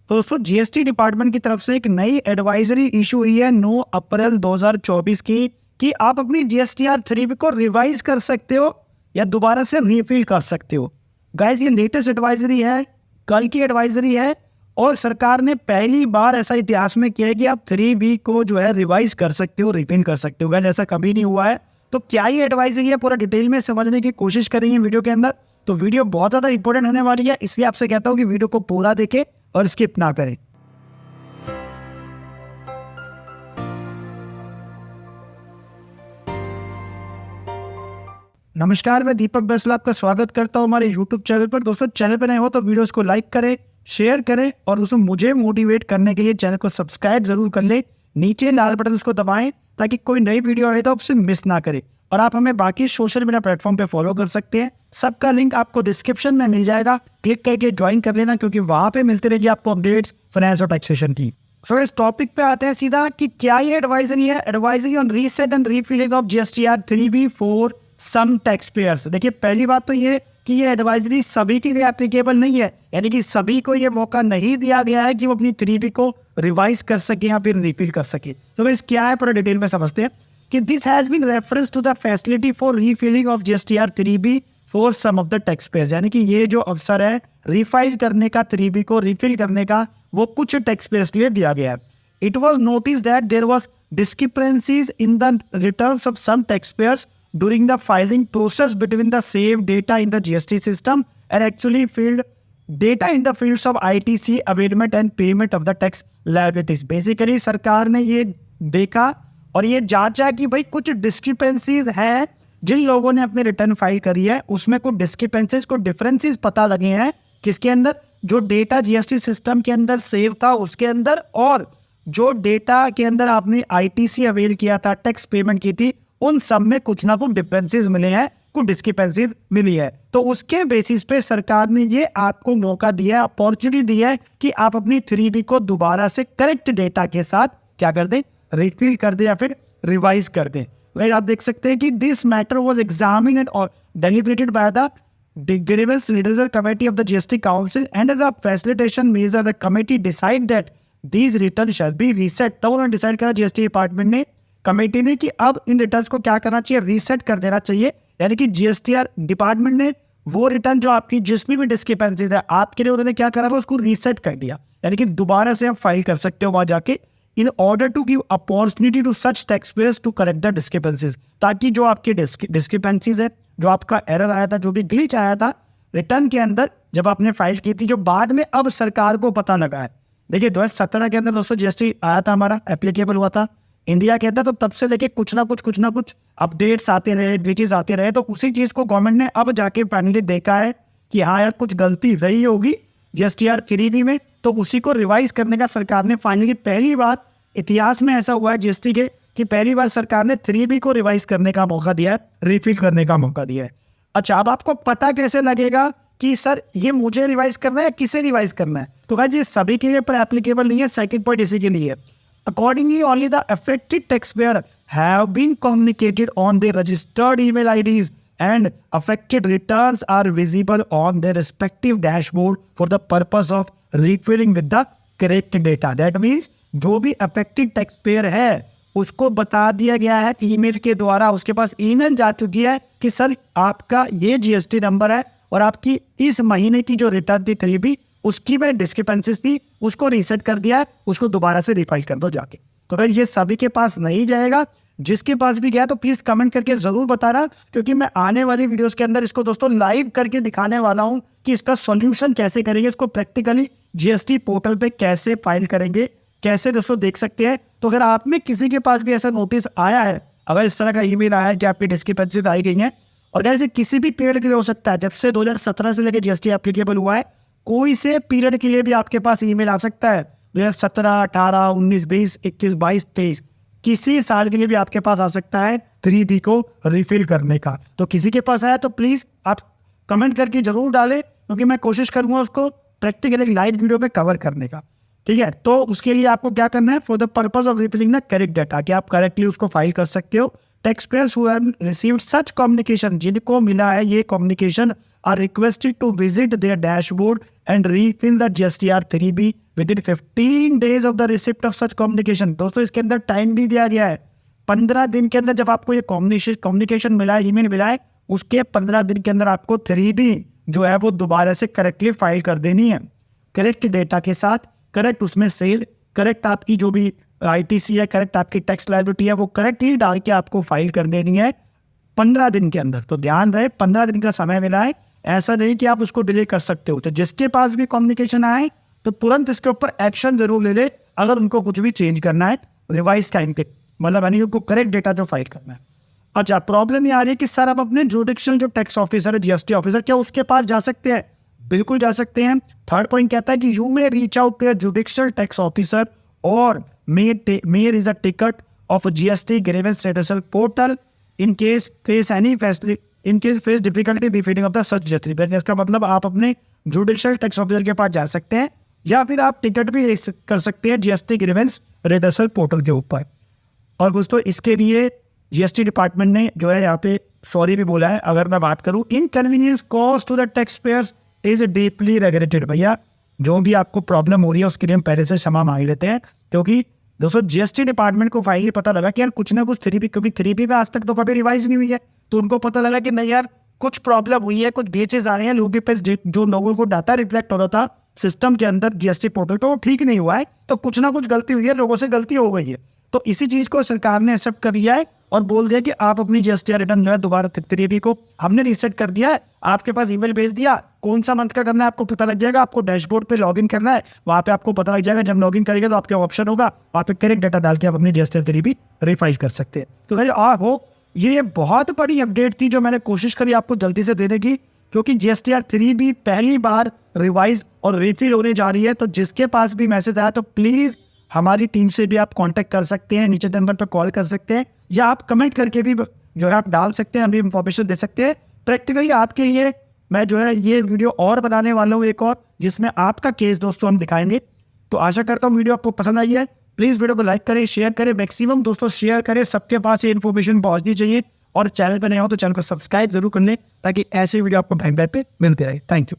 तो दोस्तों GST department की तरफ से एक नई एडवाइजरी इशू हुई है 9 अप्रैल 2024 की कि आप अपनी जीएसटीआर 3B को रिवाइज कर सकते हो या दोबारा से रीफिल कर सकते हो। गाइस ये लेटेस्ट एडवाइजरी है, कल की एडवाइजरी है और सरकार ने पहली बार ऐसा इतिहास में किया है कि आप 3B को जो है रिवाइज कर सकते हो, रिफिल कर सकते हो। गाइस ऐसा कभी नहीं हुआ है। तो क्या ये एडवाइजरी है पूरा डिटेल में समझने की कोशिश करेंगे वीडियो के अंदर। तो वीडियो बहुत ज़्यादा इंपॉर्टेंट होने वाली है, इसलिए आपसे कहता हूँ कि वीडियो को पूरा देखें और स्किप ना करें। नमस्कार, मैं दीपक बंसल आपका स्वागत करता हूं हमारे YouTube चैनल पर। दोस्तों चैनल पर नए हो तो वीडियोस को लाइक करें, शेयर करें और दोस्तों मुझे मोटिवेट करने के लिए चैनल को सब्सक्राइब जरूर कर ले। नीचे लाल बटन उसको दबाएं ताकि कोई नई वीडियो आए तो आपसे मिस ना करे। और आप हमें बाकी सोशल मीडिया प्लेटफॉर्म पे फॉलो कर सकते हैं, सबका लिंक आपको डिस्क्रिप्शन में मिल जाएगा, क्लिक करके ज्वाइन कर लेना क्योंकि वहाँ पे मिलती रहेगी आपको अपडेट्स फाइनेंस और टैक्सेशन की। फिर इस टॉपिक पे आते हैं सीधा कि क्या ये एडवाइजरी है, advisory on reset and refiling of GSTR 3B for some tax payers. देखिए पहली बात तो ये कि ये एडवाइजरी सभी के लिए एप्लीकेबल नहीं है, यानी कि सभी को ये मौका नहीं दिया गया है कि वो अपनी 3B को रिवाइज कर सके या फिर रिफिल कर सके। तो बस क्या है पूरा डिटेल में समझते हैं कि this has been reference to the facility for refiling of GSTR 3B for some of the tax payers, यानी कि ये जो अवसर है रिफाइज करने का 3B को रिफिल करने का वो कुछ टैक्स पेयर्स के लिए दिया गया है। It was notice that there was discrepancies in the returns of some tax payers during the filing process between the saved data in the GST system and actually filled data in the fields of ITC abatement and payment of the tax liabilities। Basically सरकार ने ये देखा और ये जांचा कि भाई कुछ डिस्क्रिपेंसीज हैं, जिन लोगों ने अपने रिटर्न फाइल करी है उसमें कुछ डिस्क्रिपेंसीज, कुछ डिफरेंसेस पता लगे हैं। किसके अंदर? जो डेटा जीएसटी सिस्टम के अंदर सेव था उसके अंदर, और जो डेटा के अंदर आपने ITC अवेल किया था, टैक्स पेमेंट की थी, उन सब में कुछ ना कुछ डिफरेंसेस मिले हैं, कुछ डिस्क्रिपेंसीज मिली है। तो उसके बेसिस पे सरकार ने ये आपको मौका दिया है, अपॉर्चुनिटी दी है कि आप अपनी 3B को दोबारा से करेक्ट डेटा के साथ क्या कर दें, रिफिल कर दें या फिर रिवाइज कर दें। वही आप देख सकते हैं कि दिस मैटर वाज एग्जामिन्ड और deliberated by the grievance redressal committee of the GST council and as a facilitation measure the committee decide that these returns shall be reset। तो उन्होंने डिसाइड करा जीएसटी डिपार्टमेंट ने, committee ने, कि अब इन returns को क्या करना चाहिए, रीसेट कर देना चाहिए। यानी कि जीएसटीआर डिपार्टमेंट ने वो रिटर्न जो आपकी जिसमें भी डिस्क्रिपेंसीज है आपके लिए उन्होंने क्या करा, उसको रीसेट कर दिया, यानी कि दोबारा से आप फाइल कर सकते हो वहां जाके, in order to give opportunity to such tax payers to correct the discrepancies, ताकि जो आपके डिस्क्रिपेंसीज है, जो आपका एरर आया था, जो भी ग्लिच आया था रिटर्न के अंदर जब आपने फाइल की थी, जो बाद में अब सरकार को पता लगा है। देखिए 2017 के अंदर दोस्तों जीएसटी आया था, हमारा एप्लीकेबल हुआ था इंडिया के अंदर, तो तब से लेके कुछ ना कुछ अपडेट्स आते रहे, ग्लिचेस आते रहे। तो उसी चीज़ को गवर्नमेंट ने अब जाके फाइनली देखा है कि हाँ यार कुछ गलती रही होगी जीएसटीआर 3B में, तो उसी को रिवाइज करने का सरकार ने फाइनली, पहली बार इतिहास में ऐसा हुआ है जीएसटी के कि पहली बार सरकार ने 3B को रिवाइज करने का मौका दिया है, रिफिल करने का मौका दिया है। अच्छा, अब आपको पता कैसे लगेगा कि सर ये मुझे रिवाइज करना है, किसे रिवाइज करना है? तो गाइस ये सभी के लिए पर एप्लीकेबल नहीं है। सेकंड पॉइंट इसी के लिए, accordingly only the affected taxpayer have been communicated on their registered email IDs and affected returns are visible on their respective dashboard for the purpose of refilling with the correct data। That means जो भी affected taxpayer है उसको बता दिया गया है email के द्वारा, उसके पास ईमेल जा चुकी है कि सर आपका ये जीएसटी नंबर है और आपकी इस महीने की जो रिटर्न थी 3B उसकी में डिस्क्रिपेंसीज थी, उसको रीसेट कर दिया है, उसको दोबारा से रिफाइल कर दो जाके। तो भाई ये सभी के पास नहीं जाएगा, जिसके पास भी गया तो प्लीज कमेंट करके जरूर बताना, क्योंकि मैं आने वाली वीडियोस के अंदर इसको दोस्तों लाइव करके दिखाने वाला हूं कि इसका सॉल्यूशन कैसे करेंगे, इसको प्रैक्टिकली जीएसटी पोर्टल पे कैसे फाइल करेंगे, कैसे दोस्तों देख सकते हैं। तो अगर आप में किसी के पास भी ऐसा नोटिस आया है, अगर इस तरह का ईमेल आया है कि आपकी डिस्क्रिपेंसीज आई गई हैं, और ऐसे किसी भी पीरियड के लिए हो सकता है, जब से 2017 से लेकर जीएसटी एप्लीकेबल हुआ है, कोई से पीरियड के लिए भी आपके पास ईमेल आ सकता है, 2017, 18, 19, 20, 21, 22, 23, किसी साल के लिए भी आपके पास आ सकता है 3B को रिफिल करने का। तो किसी के पास आया तो प्लीज आप कमेंट करके जरूर डालें, क्योंकि मैं कोशिश करूंगा उसको प्रैक्टिकली लाइव वीडियो पे कवर करने का। ठीक है, तो उसके लिए आपको क्या करना है, for the purpose of refilling the correct data, कि आप करेक्टली उसको फाइल कर सकते हो। Taxpayers who have received such communication, जिनको मिला है ये communication, are requested to visit their dashboard and refill the GSTR 3B with in 15 days of the receipt of such communication. दोस्तों इसके अंदर टाइम भी दिया गया है, 15 दिन के अंदर जब आपको ये कम्युनिकेशन मिला है, ईमेल मिला है, उसके 15 दिन के अंदर आपको 3D जो है वो दोबारा से करेक्टली फाइल कर देनी है, करेक्ट डेटा के साथ, करेक्ट उसमें सेल, करेक्ट आपकी जो भी ITC है, करेक्ट आपकी टैक्स लायबिलिटी है, वो करेक्टली डाल के आपको फाइल कर देनी है 15 दिन के अंदर। तो ध्यान रहे 15 दिन का समय मिला है, ऐसा नहीं कि आप उसको डिले कर सकते हो। तो जिसके पास भी कम्युनिकेशन आए तो तुरंत इसके ऊपर एक्शन जरूर ले ले, अगर उनको कुछ भी चेंज करना है रिवाइज टाइम पे, मतलब यानी उनको करेक्ट डेटा जो फाइल करना है। अच्छा, प्रॉब्लम ये आ रही है कि सर अब अपने जुडिशियल जो टैक्स ऑफिसर है, GST ऑफिसर, क्या उसके पास जा सकते हैं? बिल्कुल जा सकते हैं। थर्ड पॉइंट कहता है कि you may reach out to judicial tax officer और mayor is a ticket of GST grievance redressal portal in case face any facility, in case face difficulty refilling of the such GST। इसका मतलब आप अपने judicial tax officer के पास जा सकते हैं, या फिर आप टिकट भी कर सकते हैं GST ग्रीवेंस रेड्रेसल पोर्टल के ऊपर। और दोस्तों इसके लिए GST डिपार्टमेंट ने जो है यहाँ पे सॉरी भी बोला है। अगर मैं बात करूँ, inconvenience cause to the tax payers is deeply regulated. भैया जो भी आपको प्रॉब्लम हो रही है उसके लिए हम पहले से क्षमा मांग लेते हैं, क्योंकि दोस्तों GST डिपार्टमेंट को फाइनली पता लगा कि यार कुछ ना कुछ 3B, क्योंकि 3B में आज तक तो कभी रिवाइज नहीं हुई है, तो उनको पता लगा कि नहीं यार कुछ प्रॉब्लम हुई है, कुछ बेचेस आ रहे हैं, लोगों के पास जो लोगों को डाटा रिफ्लेक्ट हो रहा था सिस्टम के अंदर GST पोर्टल, तो वो ठीक नहीं हुआ है, तो कुछ ना कुछ गलती हुई है, लोगों से गलती हो गई है। तो इसी चीज को सरकार ने एक्सेप्ट कर लिया है और बोल दिया कि आप अपनी GST रिटर्न जो है दोबारा 3B को हमने रीसेट कर दिया है, आपके पास ईमेल भेज दिया, कौन सा मंथ का करना है आपको पता लग जाएगा, आपको डैशबोर्ड पे लॉगिन करना है, वहाँ पे आपको पता लग जाएगा। जब लॉगिन करेंगे तो आपके ऑप्शन होगा, वहाँ पे करेक्ट डाटा डाल के आप अपनी GST 3B रिफाइल कर सकते हैं। तो भाई आप हो, ये बहुत बड़ी अपडेट थी जो मैंने कोशिश करी आपको जल्दी से देने की, क्योंकि GSTR 3B पहली बार रिवाइज और रिफिल होने जा रही है। तो जिसके पास भी मैसेज आया तो प्लीज़ हमारी टीम से भी आप कांटेक्ट कर सकते हैं, नीचे नंबर पर कॉल कर सकते हैं, या आप कमेंट करके भी जो है आप डाल सकते हैं, हम भी इंफॉर्मेशन दे सकते हैं। प्रैक्टिकली आपके लिए मैं जो है ये वीडियो और बनाने वाला हूँ एक और, जिसमें आपका केस दोस्तों हम दिखाएंगे। तो आशा करता हूँ वीडियो आपको पसंद आई है। प्लीज़ वीडियो को लाइक करें, शेयर करें, मैक्सिमम दोस्तों शेयर करें, सबके पास ये इन्फॉर्मेशन पहुँचनी चाहिए। और चैनल पर नए हो तो चैनल को सब्सक्राइब जरूर कर लें, ताकि ऐसे वीडियो आपको टाइम पे मिलते रहे। Thank you.